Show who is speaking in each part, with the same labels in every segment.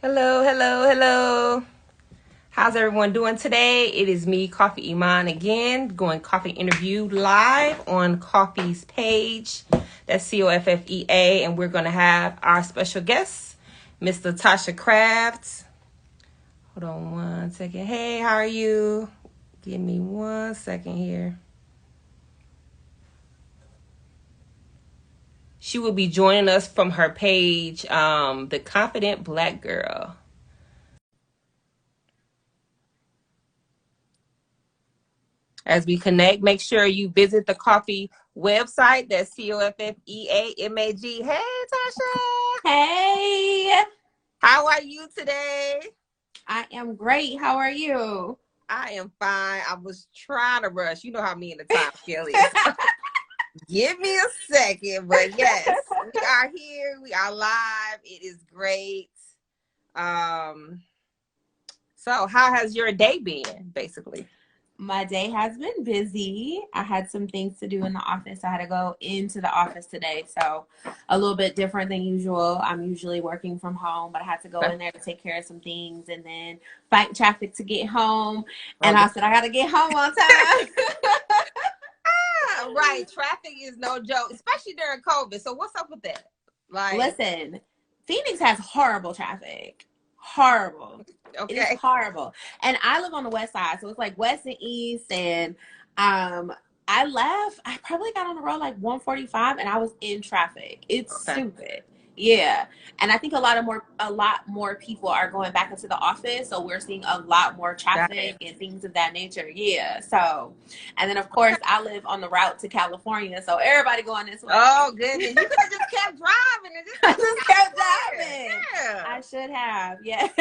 Speaker 1: Hello, hello, hello. How's everyone doing today? It is me, Coffee Iman, again, going coffee interview live on Coffee's page. That's COFFEA, and we're going to have our special guest, Mr. Tasha Crafts. Hold on one second. Hey, how are you? Give me 1 second here. She will be joining us from her page, The Confident Black Girl. As we connect, make sure you visit the coffee website. That's COFFEAMAG. Hey, Tasha.
Speaker 2: Hey,
Speaker 1: How are you today?
Speaker 2: I am great. How are you?
Speaker 1: I am fine. I was trying to rush. You know how me and the time scale is. Give me a second. But yes, we are here. We are live. It is great. Um, so how has your day been, basically?
Speaker 2: My day has been busy. I had some things to do in the office. I had to go into the office today, so a little bit different than usual. I'm usually working from home, but I had to go in there to take care of some things and then fight traffic to get home. And
Speaker 1: Okay.
Speaker 2: I said, I got to get home on time.
Speaker 1: Right. Traffic is no joke, especially during COVID. So what's up with that? Like,
Speaker 2: Listen, Phoenix has horrible traffic. Horrible. It is
Speaker 1: okay.
Speaker 2: horrible. And I live on the west side, so it's like west and east. And um, I probably got on the road like 1:45 and I was in traffic. It's
Speaker 1: Okay.
Speaker 2: stupid. Yeah. And I think a lot more people are going back into the office. So we're seeing a lot more
Speaker 1: Got it.
Speaker 2: traffic and things of that nature. Yeah. So, and then of course I live on the route to California. So everybody going this way.
Speaker 1: Oh goodness. You could have just kept driving and just
Speaker 2: I
Speaker 1: went to
Speaker 2: just kept
Speaker 1: California.
Speaker 2: driving.
Speaker 1: Yeah.
Speaker 2: I should have. Yes.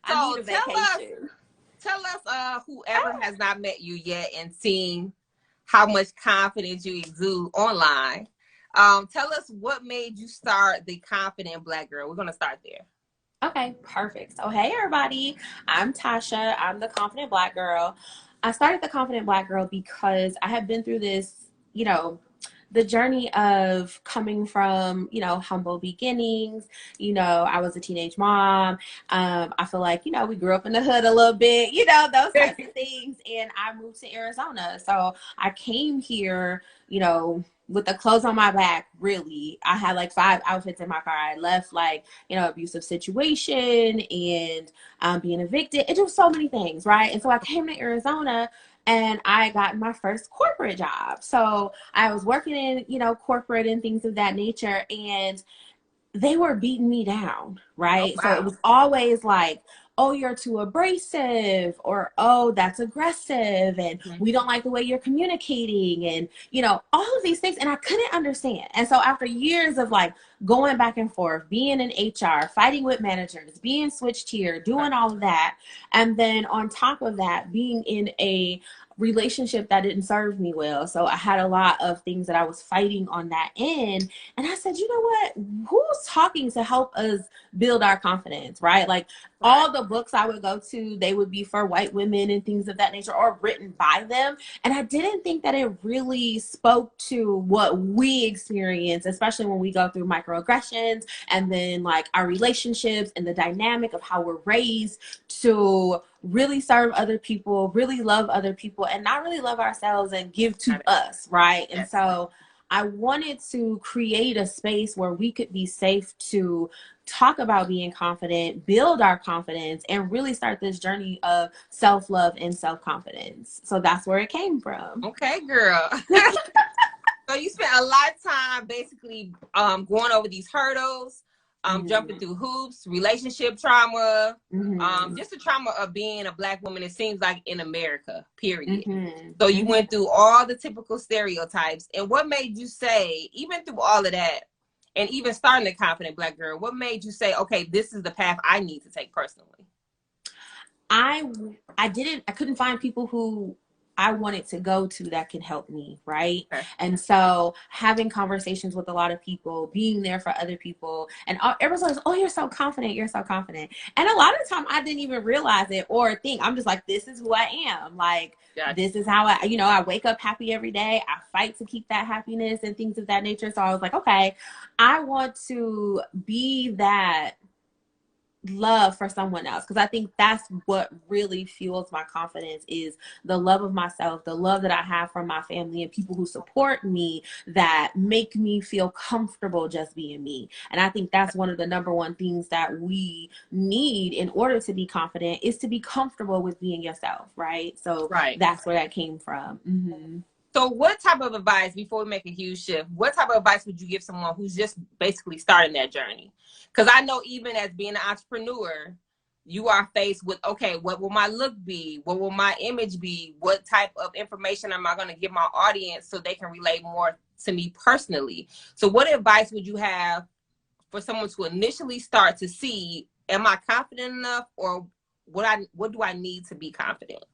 Speaker 2: I need
Speaker 1: So
Speaker 2: a
Speaker 1: tell us,
Speaker 2: vacation.
Speaker 1: whoever has not met you yet and seen how much confidence you exude online. Tell us what made you start the Confident Black Girl. We're gonna start there.
Speaker 2: Okay, perfect. So, hey, everybody. I'm Tasha. I'm the Confident Black Girl. I started the Confident Black Girl because I have been through this, the journey of coming from, humble beginnings. I was a teenage mom. I feel like, we grew up in the hood a little bit, those types of things. And I moved to Arizona. So I came here, with the clothes on my back, really. I had like 5 outfits in my car. I left like, abusive situation and being evicted. It was so many things, right? And so I came to Arizona and I got my first corporate job. So I was working in, corporate and things of that nature. And they were beating me down,
Speaker 1: Oh
Speaker 2: right? So it
Speaker 1: wow.
Speaker 2: was always like, oh, you're too abrasive, or oh, that's aggressive, and
Speaker 1: Mhm.
Speaker 2: we don't like the way you're communicating, and all of these things. And I couldn't understand. And so after years of like going back and forth, being in HR, fighting with managers, being switched here, doing all of that, and then on top of that, being in a relationship that didn't serve me well. So I had a lot of things that I was fighting on that end. And I said, you know what? Who's talking to help us build our confidence, right? Like
Speaker 1: Right.
Speaker 2: all the books I would go to, they would be for white women and things of that nature or written by them. And I didn't think that it really spoke to what we experience, especially when we go through microaggressions and then like our relationships and the dynamic of how we're raised to really serve other people, really love other people, and not really love ourselves and give to
Speaker 1: Got it.
Speaker 2: us, right? And
Speaker 1: Yes.
Speaker 2: so I wanted to create a space where we could be safe to talk about being confident, build our confidence, and really start this journey of self-love and self-confidence. So that's where it came from.
Speaker 1: Okay, girl. So you spent a lot of time basically going over these hurdles, jumping
Speaker 2: Mm-hmm.
Speaker 1: through hoops, relationship trauma,
Speaker 2: Mm-hmm.
Speaker 1: just the trauma of being a black woman, it seems like in America, period.
Speaker 2: Mm-hmm.
Speaker 1: So you
Speaker 2: Mm-hmm.
Speaker 1: went through all the typical stereotypes. And what made you say, even through all of that, and even starting the Confident Black Girl, what made you say, okay, this is the path I need to take personally?
Speaker 2: I I couldn't find people who I wanted to go to that could help me, right?
Speaker 1: Okay.
Speaker 2: And so having conversations with a lot of people, being there for other people, and everyone's like, "Oh, you're so confident, you're so confident." And a lot of the time, I didn't even realize it or think. I'm just like, "This is who I am." Like,
Speaker 1: Gotcha.
Speaker 2: this is how I wake up happy every day. I fight to keep that happiness and things of that nature. So I was like, "Okay, I want to be that." love for someone else, because I think that's what really fuels my confidence, is the love of myself, the love that I have from my family and people who support me, that make me feel comfortable just being me. And I think that's one of the number one things that we need in order to be confident, is to be comfortable with being yourself, right? So
Speaker 1: Right.
Speaker 2: that's where that came from. Mm-hmm.
Speaker 1: So what type of advice, before we make a huge shift, what type of advice would you give someone who's just basically starting their journey? Because I know even as being an entrepreneur, you are faced with, okay, what will my look be? What will my image be? What type of information am I going to give my audience so they can relate more to me personally? So what advice would you have for someone to initially start to see, am I confident enough, or what do I need to be confident?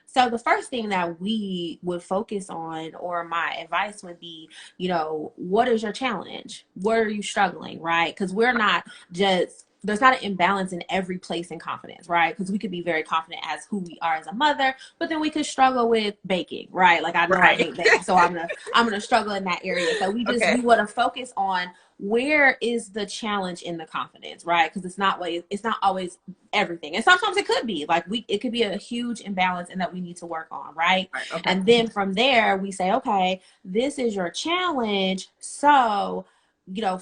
Speaker 2: So the first thing that we would focus on, or my advice would be, what is your challenge? Where are you struggling, right? Because we're not just, there's not an imbalance in every place in confidence, right? Because we could be very confident as who we are as a mother, but then we could struggle with baking, right? Like, I know I
Speaker 1: Right.
Speaker 2: hate baking, so I'm gonna struggle in that area. So we
Speaker 1: Okay.
Speaker 2: want to focus on where is the challenge in the confidence, right? Because it's not always everything, and sometimes it could be like it could be a huge imbalance and that we need to work on, right?
Speaker 1: Right. Okay.
Speaker 2: And then from there we say, okay, this is your challenge. So,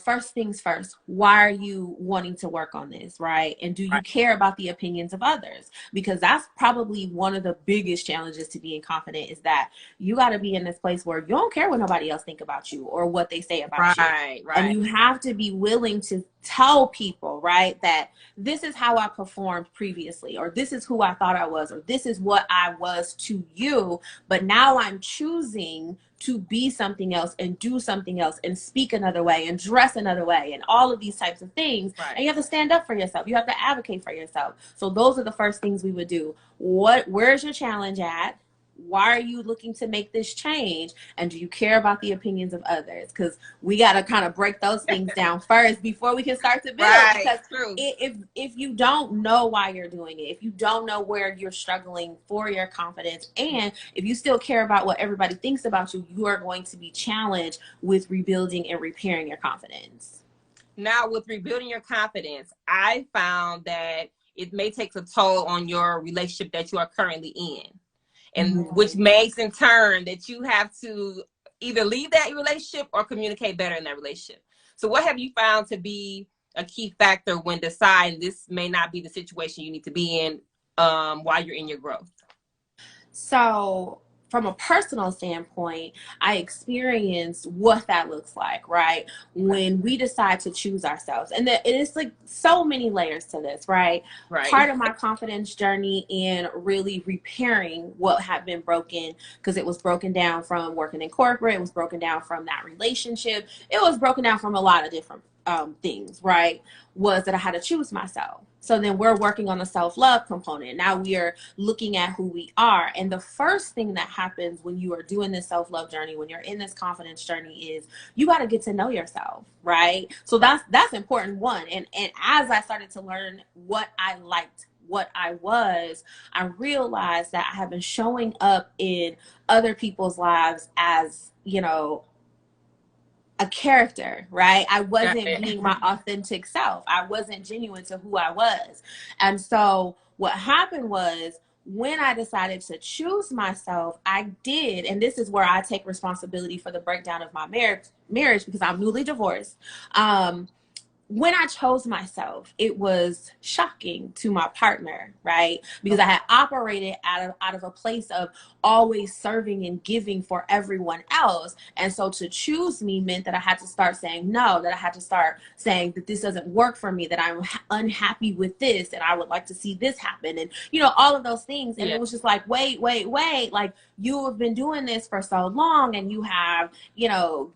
Speaker 2: first things first, why are you wanting to work on this, right? And do you
Speaker 1: Right.
Speaker 2: care about the opinions of others? Because that's probably one of the biggest challenges to being confident, is that you got to be in this place where you don't care what nobody else think about you or what they say about you.
Speaker 1: Right.
Speaker 2: And
Speaker 1: Right.
Speaker 2: you have to be willing to tell people, right, that this is how I performed previously, or this is who I thought I was, or this is what I was to you. But now I'm choosing to be something else and do something else and speak another way and dress another way and all of these types of things.
Speaker 1: Right.
Speaker 2: And you have to stand up for yourself. You have to advocate for yourself. So those are the first things we would do. Where's your challenge at? Why are you looking to make this change? And do you care about the opinions of others? Because we got to kind of break those things down first before we can start to build.
Speaker 1: Right.
Speaker 2: Because
Speaker 1: True.
Speaker 2: if you don't know why you're doing it, if you don't know where you're struggling for your confidence, and if you still care about what everybody thinks about you, you are going to be challenged with rebuilding and repairing your confidence.
Speaker 1: Now, with rebuilding your confidence, I found that it may take a toll on your relationship that you are currently in, and which
Speaker 2: Mm-hmm.
Speaker 1: makes in turn that you have to either leave that relationship or communicate better in that relationship. So what have you found to be a key factor when deciding this may not be the situation you need to be in, while you're in your growth?
Speaker 2: So, from a personal standpoint, I experienced what that looks like, right?
Speaker 1: Okay.
Speaker 2: When we decide to choose ourselves. And it is like so many layers to this, right?
Speaker 1: Right.
Speaker 2: Part of my confidence journey in really repairing what had been broken, because it was broken down from working in corporate, it was broken down from that relationship, it was broken down from a lot of different things, right? Was that I had to choose myself. So then we're working on the self-love component. Now we are looking at who we are. And the first thing that happens when you are doing this self-love journey, when you're in this confidence journey, is you got to get to know yourself, right? So that's important, one. And as I started to learn what I liked, what I was, I realized that I have been showing up in other people's lives as, a character, right? I wasn't
Speaker 1: Right.
Speaker 2: being my authentic self. I wasn't genuine to who I was. And so what happened was, when I decided to choose myself, I did, and this is where I take responsibility for the breakdown of my marriage, because I'm newly divorced. When I chose myself, it was shocking to my partner, right? Because I had operated out of a place of always serving and giving for everyone else. And so to choose me meant that I had to start saying no, that I had to start saying that this doesn't work for me, that I'm unhappy with this, and I would like to see this happen. And, all of those things. And
Speaker 1: Yeah.
Speaker 2: it was just like, wait. Like, you have been doing this for so long, and you have,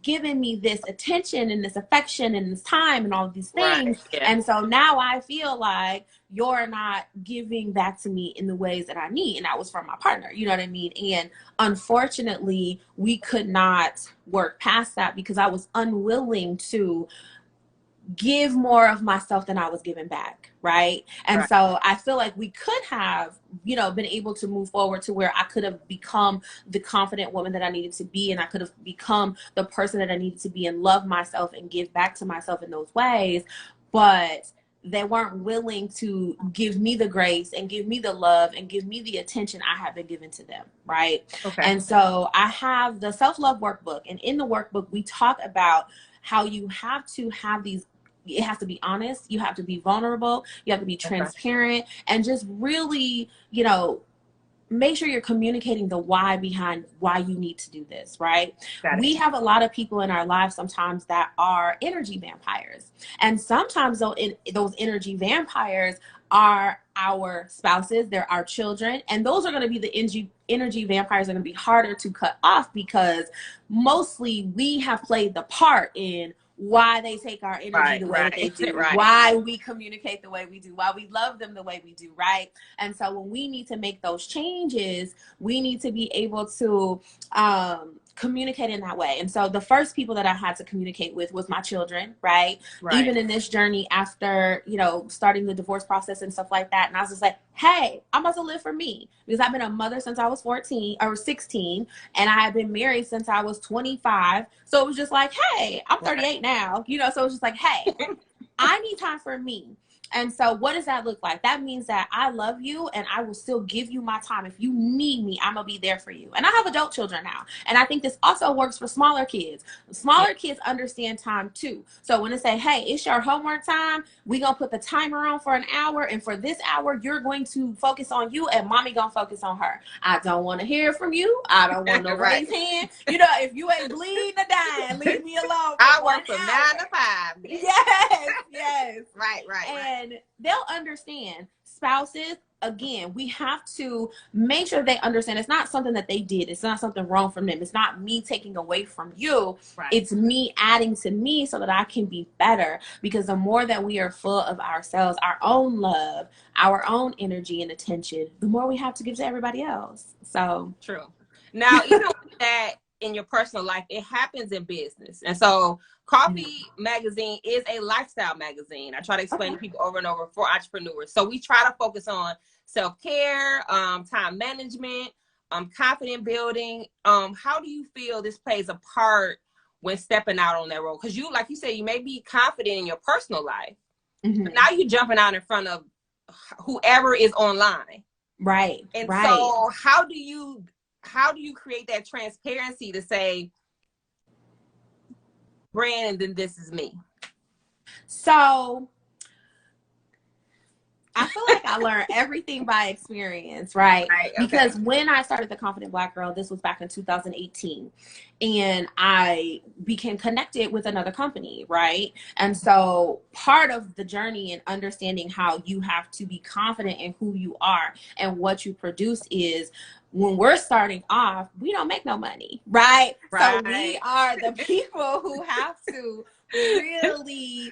Speaker 2: given me this attention and this affection and this time and all of these
Speaker 1: Right.
Speaker 2: things.
Speaker 1: Yeah.
Speaker 2: And so now I feel like you're not giving back to me in the ways that I need. And that was from my partner, you know what I mean? And unfortunately, we could not work past that because I was unwilling to give more of myself than I was giving back, right? And
Speaker 1: Right.
Speaker 2: so I feel like we could have, been able to move forward to where I could have become the confident woman that I needed to be, and I could have become the person that I needed to be, and love myself and give back to myself in those ways. But they weren't willing to give me the grace and give me the love and give me the attention I have been given to them, right?
Speaker 1: Okay.
Speaker 2: And so I have the self-love workbook, and in the workbook we talk about how you have to have these, it has to be honest, you have to be vulnerable, you have to be transparent, and just really, you know, make sure you're communicating the why behind why you need to do this, right? We have a lot of people in our lives sometimes that are energy vampires. And sometimes those energy vampires are our spouses, they're our children, and those are going to be the energy vampires are going to be harder to cut off, because mostly we have played the part in why they take our energy the way that they do, why we communicate the way we do, why we love them the way we do, right? And so when we need to make those changes, we need to be able to communicate in that way. And so the first people that I had to communicate with was my children, right? Even in this journey after, you know, starting the divorce process and stuff like that. And I was just like, hey, I'm about to live for me, because I've been a mother since I was 14 or 16, and I had been married since I was 25. So it was just like, hey, I'm 38 now, you know, so it was just like, hey, I need time for me. And so what does that look like? That means that I love you and I will still give you my time. If you need me, I'm going to be there for you. And I have adult children now. And I think this also works for smaller kids. Smaller kids understand time too. So when they say, hey, it's your homework time, we're going to put the timer on for an hour. And for this hour, you're going to focus on you and mommy going to focus on her. I don't want to hear from you. I don't want no raised hand. You know, if you ain't bleeding or dying, leave me alone.
Speaker 1: I work from 9 to 5.
Speaker 2: Yes.
Speaker 1: Right.
Speaker 2: And they'll understand. Spouses, again, we have to make sure they understand it's not something that they did. It's not something wrong from them. It's not me taking away from you. It's me adding to me so that I can be better. Because the more that we are full of ourselves, our own love, our own energy and attention, the more we have to give to everybody else. So
Speaker 1: true. Now, even with that in your personal life, it happens in business. And so Coffee Magazine is a lifestyle magazine. I try to explain to people over and over for entrepreneurs. So we try to focus on self-care, time management, confidence building. How do you feel this plays a part when stepping out on that road? Because you, like you said, you may be confident in your personal life, but now you're jumping out in front of whoever is online.
Speaker 2: Right.
Speaker 1: And so how do you create that transparency to say, Brandon, this is me? So I feel like I learned everything by experience, right? Because when I started the Confident Black Girl, this was back in 2018, and I became connected with another company, right? And so part of the journey and understanding how you have to be confident in who you are and what you produce is, when we're starting off, we don't make no money, right? So we are the people who have to really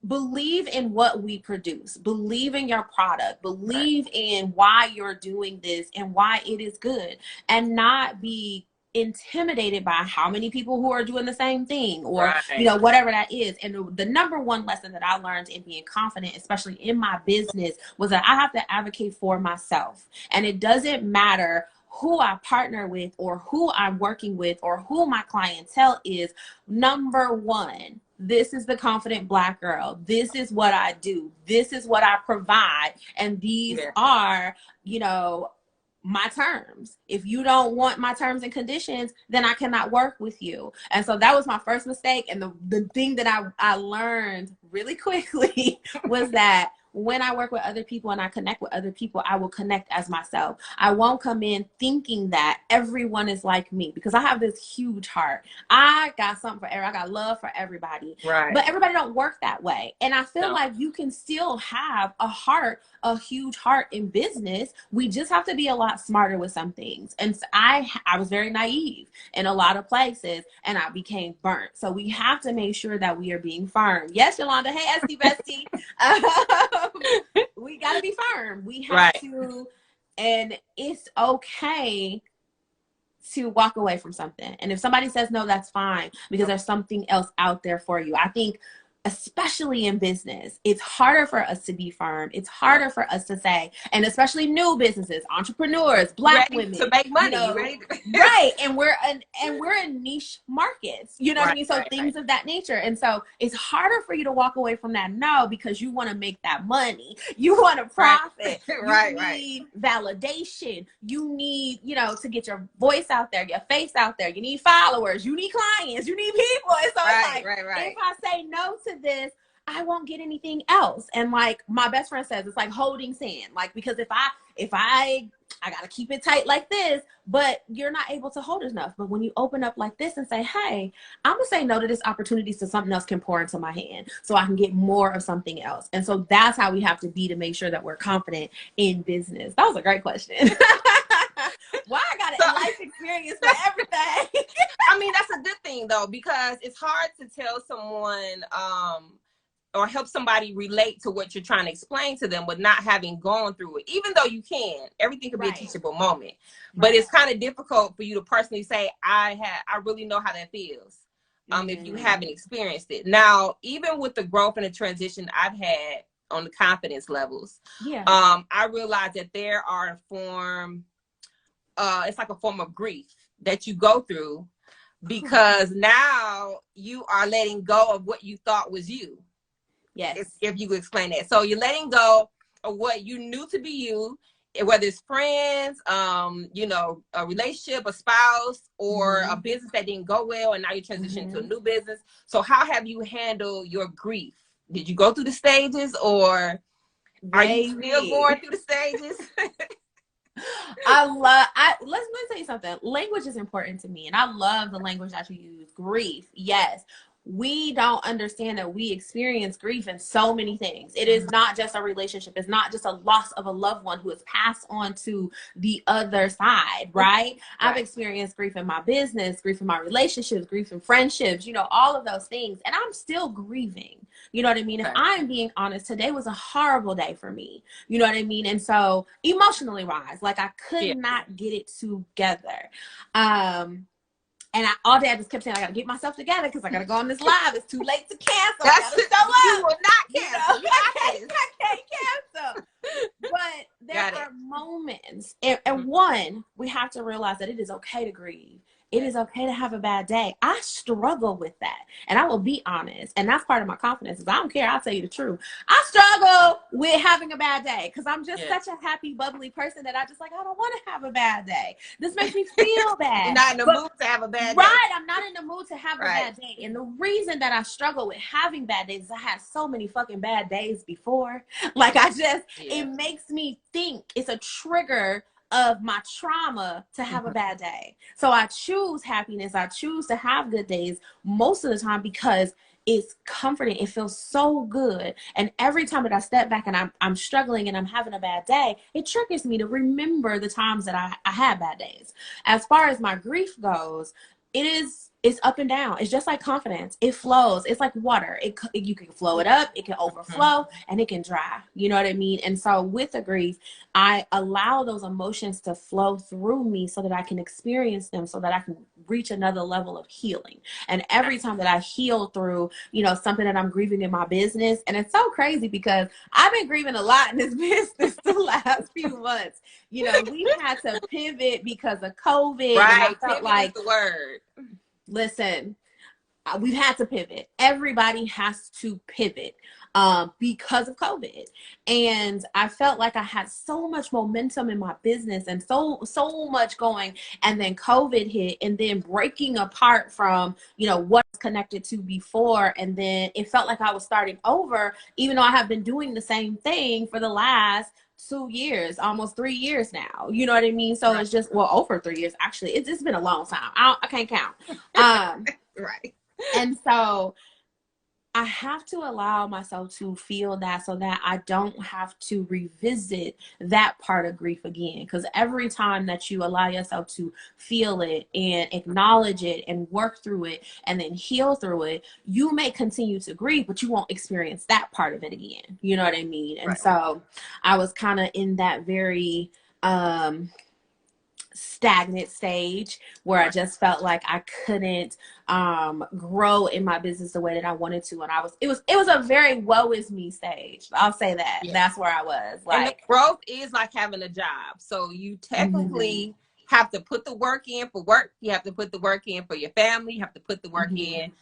Speaker 1: believe in what we produce, believe in your product, believe in why you're doing this and why it is good, and not be intimidated by how many people who are doing the same thing, or you know, whatever that is. And the number one lesson that I learned in being confident, especially in my business, was that I have to advocate for myself. And it doesn't matter who I partner with or who I'm working with or who my clientele is. Number one, this is the Confident Black Girl. This is what I do. This is what I provide. And these are, you know, my terms. If you don't want my terms and conditions, then I cannot work with you. And so that was my first mistake. And the thing that I learned really quickly was that when I work with other people and I connect with other people, I will connect as myself. I won't come in thinking that everyone is like me, because I have this huge heart. I got something for everyone. I got love for everybody. But everybody don't work that way. And I feel like you can still have a heart, a huge heart in business. We just have to be a lot smarter with some things. And so I was very naive in a lot of places, and I became burnt. So we have to make sure that we are being firm. Yes, Yolanda. Hey, Esty Bestie. We got to be firm. We have to, and it's okay to walk away from something. And if somebody says no, that's fine, because there's something else out there for you. I think
Speaker 2: especially in business, it's harder for us to be firm. It's harder for us to say, and especially new businesses, entrepreneurs, Black
Speaker 1: Ready to
Speaker 2: women,
Speaker 1: make
Speaker 2: you
Speaker 1: money,
Speaker 2: know,
Speaker 1: right?
Speaker 2: right. And we're in niche markets, you know what I
Speaker 1: Right,
Speaker 2: mean? So
Speaker 1: right, right.
Speaker 2: things of that nature. And so it's harder for you to walk away from that no, because you want to make that money. You want to
Speaker 1: Right.
Speaker 2: profit.
Speaker 1: Right,
Speaker 2: You
Speaker 1: right.
Speaker 2: need validation. You need, you know, to get your voice out there, your face out there. You need followers. You need clients. You need people. And so it's
Speaker 1: Right,
Speaker 2: like,
Speaker 1: right,
Speaker 2: if
Speaker 1: right.
Speaker 2: I say no to this, I won't get anything else. And like my best friend says, it's like holding sand. Like, because if I gotta keep it tight like this, but you're not able to hold it enough. But when you open up like this and say, hey, I'm gonna say no to this opportunity so something else can pour into my hand so I can get more of something else. And so that's how we have to be to make sure that we're confident in business. That was a great question. Why I got
Speaker 1: So,
Speaker 2: a life experience for everything?
Speaker 1: I mean, that's a good thing though, because it's hard to tell someone, or help somebody relate to what you're trying to explain to them with not having gone through it. Even though you can, everything could be a
Speaker 2: Right.
Speaker 1: teachable moment, but
Speaker 2: Right.
Speaker 1: it's kind of difficult for you to personally say, I really know how that feels. If you haven't experienced it. Now, even with the growth and the transition I've had on the confidence levels,
Speaker 2: Yeah.
Speaker 1: I realized that there are it's like a form of grief that you go through, because now you are letting go of what you thought was you.
Speaker 2: Yes.
Speaker 1: If you could explain that. So you're letting go of what you knew to be you, whether it's friends, a relationship, a spouse, or a business that didn't go well, and now you're transitioning to a new business. So how have you handled your grief? Did you go through the stages, or are you still going through the stages?
Speaker 2: Let me tell you something. Language is important to me, and I love the language that you use. Grief, yes. We don't understand that we experience grief in so many things. It is not just a relationship. It's not just a loss of a loved one who is passed on to the other side, right? I've experienced grief in my business, grief in my relationships, grief in friendships, all of those things. And I'm still grieving. You know what I mean? If I'm being honest, today was a horrible day for me. You know what I mean? And so emotionally wise, like I could not get it together. And all day I just kept saying, I got to get myself together because I got to go on this live. It's too late to cancel. I got to show up.
Speaker 1: You will not cancel.
Speaker 2: I can't cancel. But there are moments. And one, we have to realize that it is okay to grieve. It is okay to have a bad day. I struggle with that. And I will be honest. And that's part of my confidence. Is I don't care. I'll tell you the truth. I struggle with having a bad day because I'm just such a happy, bubbly person that I don't want to have a bad day. This makes me feel bad.
Speaker 1: You're not in the mood to have a bad day.
Speaker 2: Right. I'm not in the mood to have a bad day. And the reason that I struggle with having bad days is I had so many fucking bad days before. Like it makes me think it's a trigger of my trauma to have a bad day. So I choose happiness. I choose to have good days most of the time because it's comforting. It feels so good. And every time that I step back and I'm struggling and I'm having a bad day, it triggers me to remember the times that I had bad days. As far as my grief goes, it's up and down. It's just like confidence. It flows. It's like water. You can flow it up, it can overflow, and it can dry. You know what I mean? And so with the grief, I allow those emotions to flow through me so that I can experience them, so that I can reach another level of healing. And every time that I heal through, something that I'm grieving in my business, and it's so crazy because I've been grieving a lot in this business the last few months. We've had to pivot because of COVID.
Speaker 1: Right.
Speaker 2: And I felt
Speaker 1: pivot
Speaker 2: like,
Speaker 1: is the word.
Speaker 2: Listen, we've had to pivot. Everybody has to pivot because of COVID. And I felt like I had so much momentum in my business and so much going. And then COVID hit, and then breaking apart from, what's connected to before. And then it felt like I was starting over, even though I have been doing the same thing for the last 2 years, almost 3 years now. You know what I mean? So it's just, over 3 years, actually. It's been a long time. I can't count.
Speaker 1: Right.
Speaker 2: And so I have to allow myself to feel that so that I don't have to revisit that part of grief again. Because every time that you allow yourself to feel it and acknowledge it and work through it and then heal through it, you may continue to grieve, but you won't experience that part of it again. You know what I mean? And so I was kind of in that very stagnant stage where I just felt like I couldn't grow in my business the way that I wanted to, and it was a very woe is me stage. I'll say that.
Speaker 1: Yeah.
Speaker 2: That's where I was.
Speaker 1: And the
Speaker 2: Like,
Speaker 1: growth is like having a job. So you technically have to put the work in for work. You have to put the work in for your family. You have to put the work in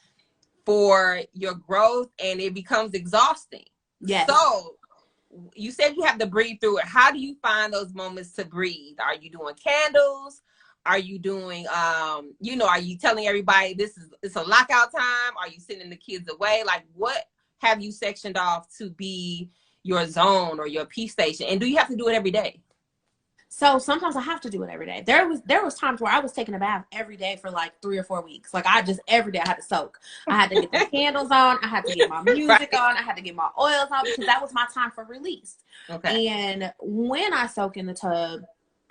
Speaker 1: for your growth, and it becomes exhausting.
Speaker 2: yes.
Speaker 1: So you said you have to breathe through it. How do you find those moments to breathe? Are you doing candles? Are you doing are you telling everybody it's a lockout time? Are you sending the kids away? Like, what have you sectioned off to be your zone or your peace station? And do you have to do it every day?
Speaker 2: So sometimes I have to do it every day. There was times where I was taking a bath every day for like 3 or 4 weeks. Like, I just every day I had to soak. I had to get the candles on. I had to get my music
Speaker 1: Right.
Speaker 2: on. I had to get my oils on, because that was my time for release.
Speaker 1: Okay.
Speaker 2: And when I soak in the tub,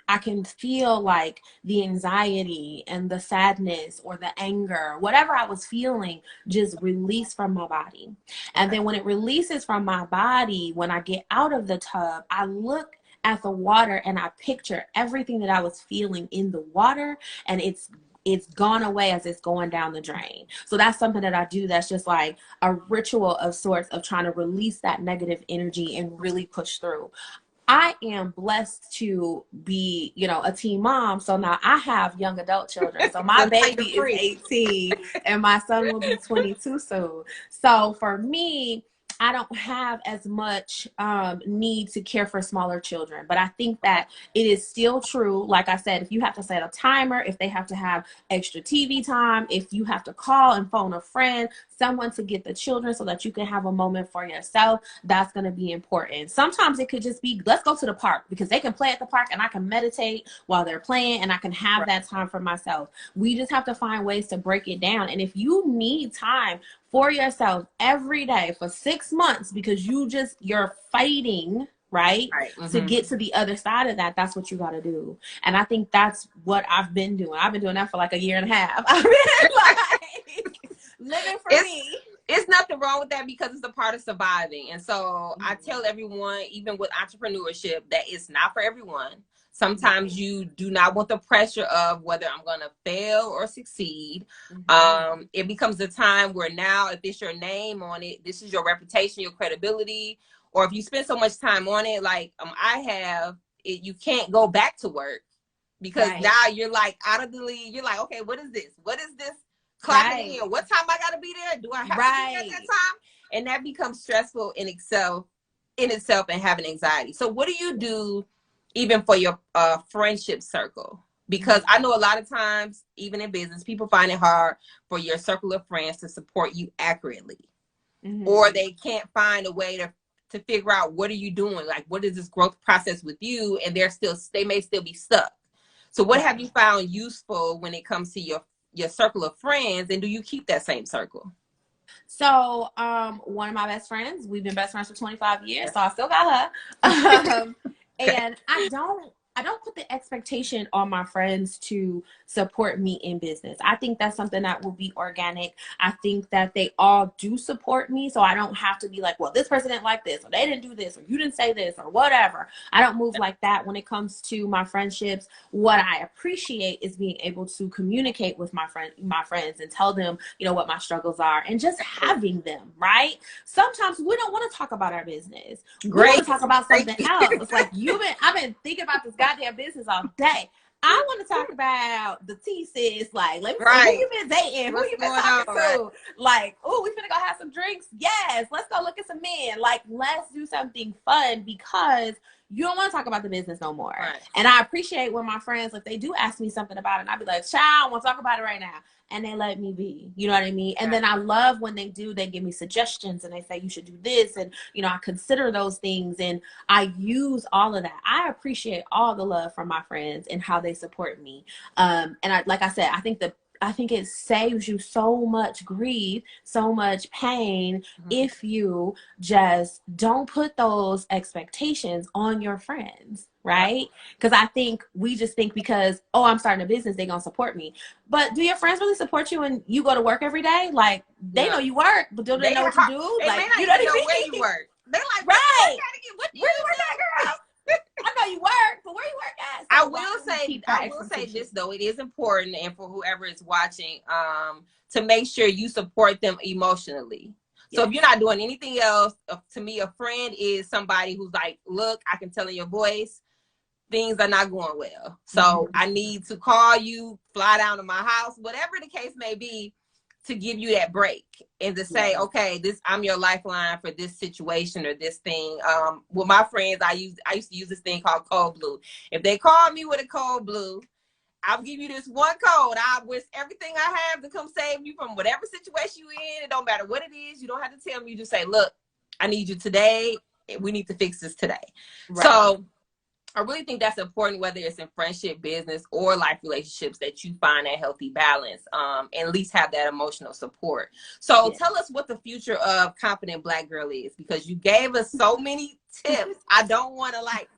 Speaker 2: I can feel like the anxiety and the sadness or the anger, whatever I was feeling, just release from my body. And then when it releases from my body, when I get out of the tub, I look at the water and I picture everything that I was feeling in the water, and it's gone away as it's going down the drain. So that's something that I do, that's just like a ritual of sorts of trying to release that negative energy and really push through. I am blessed to be, a teen mom. So now I have young adult children. So my
Speaker 1: So now
Speaker 2: baby
Speaker 1: you're
Speaker 2: is
Speaker 1: free.
Speaker 2: 18 and my son will be 22 soon. So for me, I don't have as much need to care for smaller children. But I think that it is still true. Like I said, if you have to set a timer, if they have to have extra TV time, if you have to call and phone a friend, someone to get the children so that you can have a moment for yourself, that's going to be important. Sometimes it could just be, let's go to the park, because they can play at the park and I can meditate while they're playing and I can have
Speaker 1: Right.
Speaker 2: that time for myself. We just have to find ways to break it down. And if you need time for yourself every day for 6 months because you're fighting, right, to get to the other side of that, that's what you got to do. And I think that's what I've been doing. I've been doing that for like a year and a half. I've been like living for me.
Speaker 1: It's nothing wrong with that, because it's a part of surviving. And so I tell everyone, even with entrepreneurship, that it's not for everyone. Sometimes you do not want the pressure of whether I'm going to fail or succeed. It becomes a time where now, if it's your name on it, this is your reputation, your credibility, or if you spend so much time on it, like I have, you can't go back to work, because now you're like out of the league. You're like, okay, what is this? What is this? Clocking in. What time I got to be there? Do I have to be there at that time? And that becomes stressful in itself, and having anxiety. So what do you do even for your friendship circle? Because I know a lot of times, even in business, people find it hard for your circle of friends to support you accurately, or they can't find a way to figure out, what are you doing? Like, what is this growth process with you? And they may still be stuck. So what have you found useful when it comes to your circle of friends, and do you keep that same circle?
Speaker 2: So one of my best friends, we've been best friends for 25 years, so I still got her. And I don't put the expectation on my friends to support me in business. I think that's something that will be organic. I think that they all do support me, so I don't have to be like, well, this person didn't like this, or they didn't do this, or you didn't say this, or whatever. I don't move like that when it comes to my friendships. What I appreciate is being able to communicate with my friends and tell them, what my struggles are, and just having them, right? Sometimes we don't want to talk about our business. We want to talk about something else. Like, I've been thinking about this goddamn business all day. I want to talk about the thesis. Like, let me see who you been dating, who you been talking to. Like, oh, we finna go have some drinks. Yes, let's go look at some men. Like, let's do something fun, because you don't want to talk about the business no more. Right. And I appreciate when my friends, if they do ask me something about it, and I'll be like, child, I don't want to talk about it right now. And they let me be, you know what I mean? And then I love when they give me suggestions, and they say, you should do this. And, I consider those things, and I use all of that. I appreciate all the love from my friends and how they support me. And like I said, I think it saves you so much grief, so much pain, if you just don't put those expectations on your friends, right? Because I think we just think, because, oh, I'm starting a business, they're going to support me. But do your friends really support you when you go to work every day? Like, they know you work, but do they know what you do?
Speaker 1: They
Speaker 2: like,
Speaker 1: may not
Speaker 2: you know
Speaker 1: even know where you work. They're like,
Speaker 2: right.
Speaker 1: What do you
Speaker 2: where you work at, girl? I know you work, but where you work at? So
Speaker 1: I will say, I will say this though, it is important, and for whoever is watching, to make sure you support them emotionally. So if you're not doing anything else, to me, a friend is somebody who's like, look, I can tell in your voice, things are not going well. So I need to call you, fly down to my house, whatever the case may be, to give you that break and to say, okay, I'm your lifeline for this situation or this thing. With my friends, I used to use this thing called Cold Blue. If they call me with a Cold Blue, I'll give you this one code. I wish everything I have to come save you from whatever situation you're in. It don't matter what it is. You don't have to tell me. You just say, look, I need you today. We need to fix this today. Right. So I really think that's important, whether it's in friendship, business, or life relationships, that you find that healthy balance, and at least have that emotional support. So tell us what the future of Confident Black Girl is, because you gave us so many tips. I don't want to like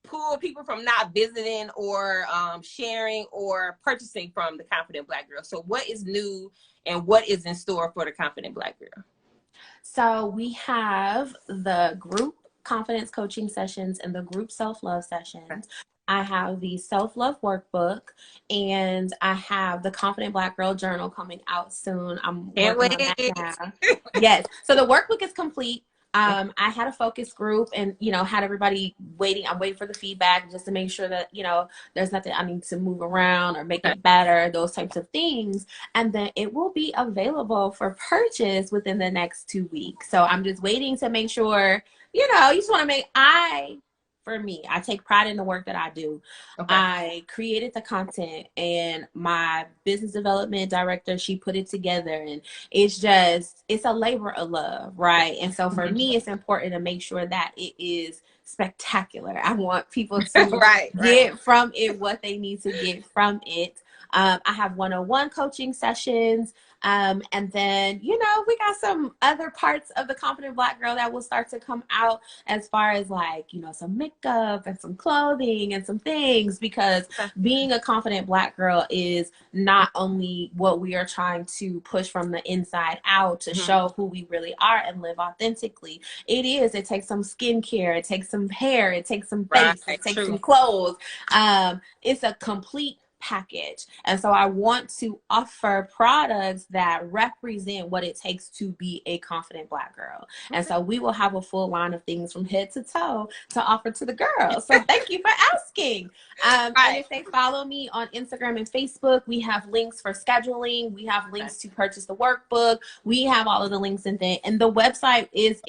Speaker 1: pull people from not visiting or sharing or purchasing from the Confident Black Girl. So what is new and what is in store for the Confident Black Girl?
Speaker 2: So we have the group confidence coaching sessions and the group self-love sessions. I have the self-love workbook, and I have the Confident Black Girl journal coming out soon. I'm working on that now. Yes. So the workbook is complete. I had a focus group and, had everybody waiting. I'm waiting for the feedback just to make sure that, there's nothing I need to move around or make it better, those types of things. And then it will be available for purchase within the next 2 weeks. So I'm just waiting to make sure, you just want to for me, I take pride in the work that I do. I created the content, and my business development director, she put it together, and it's a labor of love, right? And so for me, it's important to make sure that it is spectacular. I want people to get from it what they need to get from it. I have one-on-one coaching sessions. And then, we got some other parts of the Confident Black Girl that will start to come out, as far as like, some makeup and some clothing and some things, because being a confident Black girl is not only what we are trying to push from the inside out to show who we really are and live authentically. It takes some skincare, it takes some hair, it takes some face, it takes some clothes. It's a complete package. And so I want to offer products that represent what it takes to be a confident Black girl. And so we will have a full line of things from head to toe to offer to the girls. So thank you for asking. And if they follow me on Instagram and Facebook, we have links for scheduling. We have links to purchase the workbook. We have all of the links in there. And the website is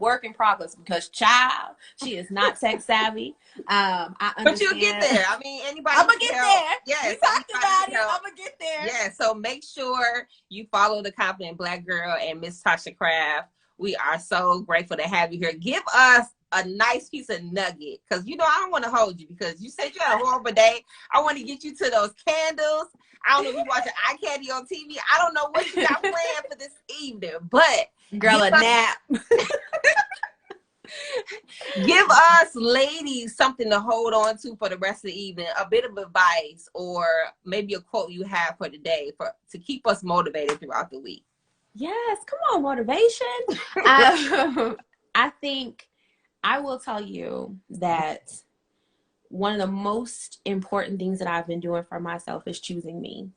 Speaker 2: work in progress, because child, she is not tech savvy.
Speaker 1: But you'll get there. I mean, anybody.
Speaker 2: I'm gonna get there.
Speaker 1: Yes,
Speaker 2: we talked about it. I'm gonna get there.
Speaker 1: Yeah. So make sure you follow the Confident Black Girl and Miss Tasha Craft. We are so grateful to have you here. Give us a nice piece of nugget, because I don't want to hold you, because you said you had a horrible day. I want to get you to those candles. I don't know if you watching eye candy on TV. I don't know what you got planned for this evening, but
Speaker 2: girl, a nap.
Speaker 1: Give us ladies something to hold on to for the rest of the evening, a bit of advice, or maybe a quote you have for the day to keep us motivated throughout the week.
Speaker 2: Yes, come on, motivation. I think I will tell you that one of the most important things that I've been doing for myself is choosing me.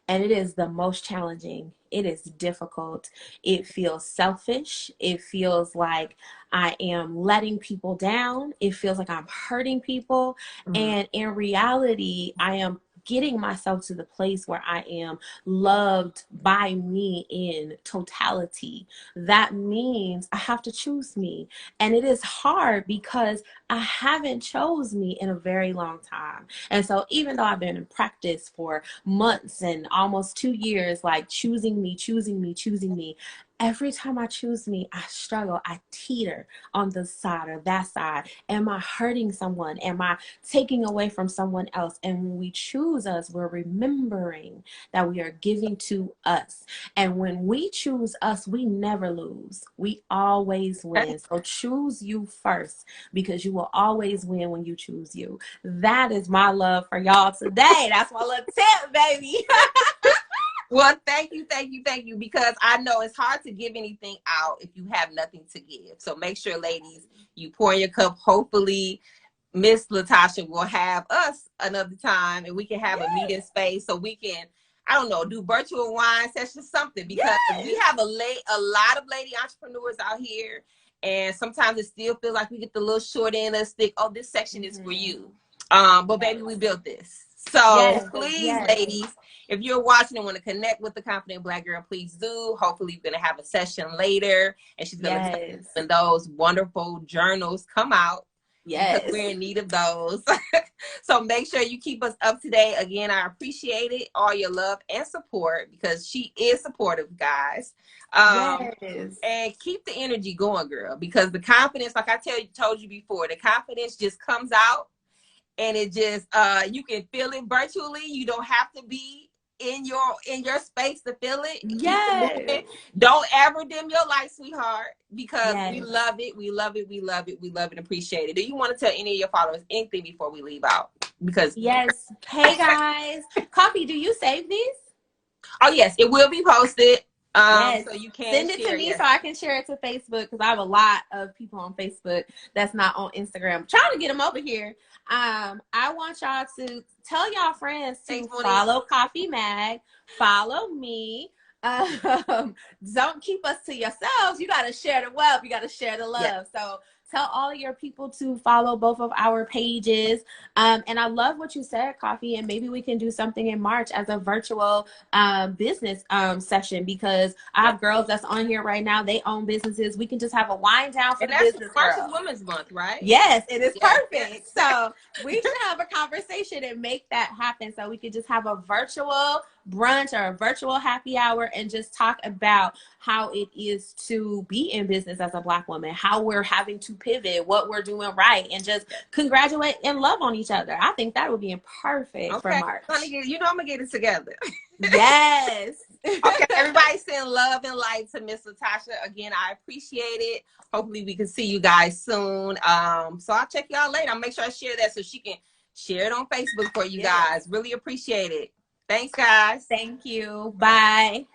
Speaker 2: And it is the most challenging. It is difficult. It feels selfish. It feels like I am letting people down. It feels like I'm hurting people. And in reality, I am getting myself to the place where I am loved by me in totality. That means I have to choose me. And it is hard because I haven't chose me in a very long time. And so even though I've been in practice for months and almost 2 years, like choosing me, every time I choose me, I struggle. I teeter on this side or that side. Am I hurting someone? Am I taking away from someone else? And when we choose us, we're remembering that we are giving to us. And when we choose us, we never lose. We always win. So choose you first, because you will always win when you choose you. That is my love for y'all today. That's my little tip, baby.
Speaker 1: Well, thank you, because I know it's hard to give anything out if you have nothing to give. So make sure, ladies, you pour in your cup. Hopefully, Miss Latasha will have us another time, and we can have a meeting space so we can, I don't know, do virtual wine sessions, something, because we have a lot of lady entrepreneurs out here, and sometimes it still feels like we get the little short end of the stick. Oh, this section is for you. But baby, we built this. So please, ladies, if you're watching and want to connect with the Confident Black Girl, please do. Hopefully, we're going to have a session later, and she's going to tell us when those wonderful journals come out. Because we're in need of those. So make sure you keep us up to date. Again, I appreciate it, all your love and support, because she is supportive, guys. And keep the energy going, girl, because the confidence, like I told you before, the confidence just comes out, and it just you can feel it virtually. You don't have to be in your space to feel it. Don't ever dim your light, sweetheart, because we love it. We love it. We love it. We love it and appreciate it. Do you want to tell any of your followers anything before we leave out? Because
Speaker 2: hey guys, Coffee, do you save these?
Speaker 1: Oh yes, it will be posted. So you can
Speaker 2: send it to me so I can share it to Facebook, because I have a lot of people on Facebook that's not on Instagram. I'm trying to get them over here. I want y'all to tell y'all friends to follow Coffee Mag, follow me. Don't keep us to yourselves. You got to share the wealth. You got to share the love. So tell all of your people to follow both of our pages. And I love what you said, Coffee, and maybe we can do something in March as a virtual business session, because I have girls that's on here right now. They own businesses. We can just have a wind down for the business.
Speaker 1: March is Women's Month, right?
Speaker 2: Yes, it is perfect. So we can have a conversation and make that happen. So we could just have a virtual brunch or a virtual happy hour and just talk about how it is to be in business as a Black woman, how we're having to pivot, what we're doing right, and just congratulate and love on each other. I think that would be perfect for March.
Speaker 1: You know I'm gonna get it together.
Speaker 2: Yes.
Speaker 1: Okay, everybody send love and light to Miss Latasha. Again, I appreciate it. Hopefully we can see you guys soon. So I'll check y'all later. I'll make sure I share that so she can share it on Facebook for you guys. Really appreciate it. Thanks, guys.
Speaker 2: Thank you. Bye.